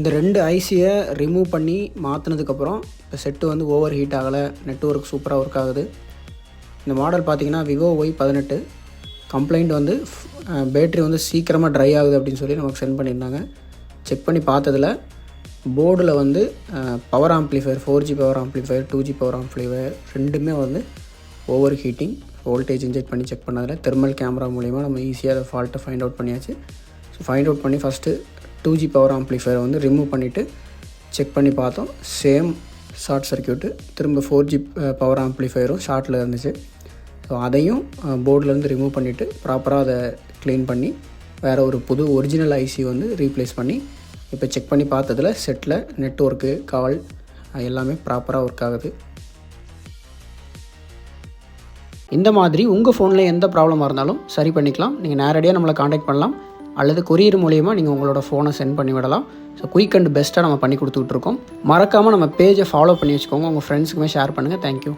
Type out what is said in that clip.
இந்த 2 ஐசியை ரிமூவ் பண்ணி மாற்றினதுக்கப்புறம் இப்போ செட்டு வந்து ஓவர் ஹீட் ஆகலை, நெட்வொர்க் சூப்பராக ஒர்க் ஆகுது. இந்த மாடல் பார்த்திங்கன்னா விவோ Y18. கம்ப்ளைண்ட் வந்து பேட்ரி வந்து சீக்கிரமாக ட்ரை ஆகுது அப்படின்னு சொல்லி நமக்கு சென்ட் பண்ணியிருந்தாங்க. செக் பண்ணி பார்த்ததில் போர்டில் வந்து power amplifier 4G power amplifier 2G power amplifier ரெண்டுமே வந்து ஓவர் ஹீட்டிங். வோல்டேஜ் இன்ஜெக்ட் பண்ணி செக் பண்ணதில் தெர்மல் கேமரா மூலிமா நம்ம ஈஸியாக அதை ஃபால்ட்டை ஃபைண்ட் அவுட் பண்ணியாச்சு. ஸோ ஃபைண்ட் அவுட் பண்ணி ஃபஸ்ட்டு 2G பவர் ஆம்ப்ளிஃபையரை வந்து ரிமூவ் பண்ணிவிட்டு செக் பண்ணி பார்த்தோம். Same short circuit. திரும்ப 4G பவர் ஆம்ப்ளிஃபையரும் ஷார்ட்டில் இருந்துச்சு. ஸோ அதையும் போர்டிலேருந்து ரிமூவ் பண்ணிவிட்டு ப்ராப்பராக அதை க்ளீன் பண்ணி வேறு ஒரு புது ஒரிஜினல் ஐசி வந்து ரீப்ளேஸ் பண்ணி இப்போ செக் பண்ணி பார்த்ததில் செட்டில் நெட்வொர்க்கு கால் எல்லாமே ப்ராப்பராக ஒர்க் ஆகுது. இந்த மாதிரி உங்கள் ஃபோனில் எந்த ப்ராப்ளமாக இருந்தாலும் சரி பண்ணிக்கலாம். நீங்கள் நேரடியாக நம்மளை காண்டாக்ட் பண்ணலாம், அல்லது கொரியர் மூலிமா நீங்கள் உங்களோட ஃபோனை சென்ட் பண்ணி விடலாம். ஸோ குயிக் அண்ட் பெஸ்ட்டாக நம்ம பண்ணி கொடுத்துட்ருக்கோம். மறக்காமல் நம்ம பேஜை ஃபாலோ பண்ணி வச்சுக்கோங்க. உங்கள் ஃப்ரெண்ட்ஸுக்குமே ஷேர் பண்ணுங்கள். தேங்க்யூ.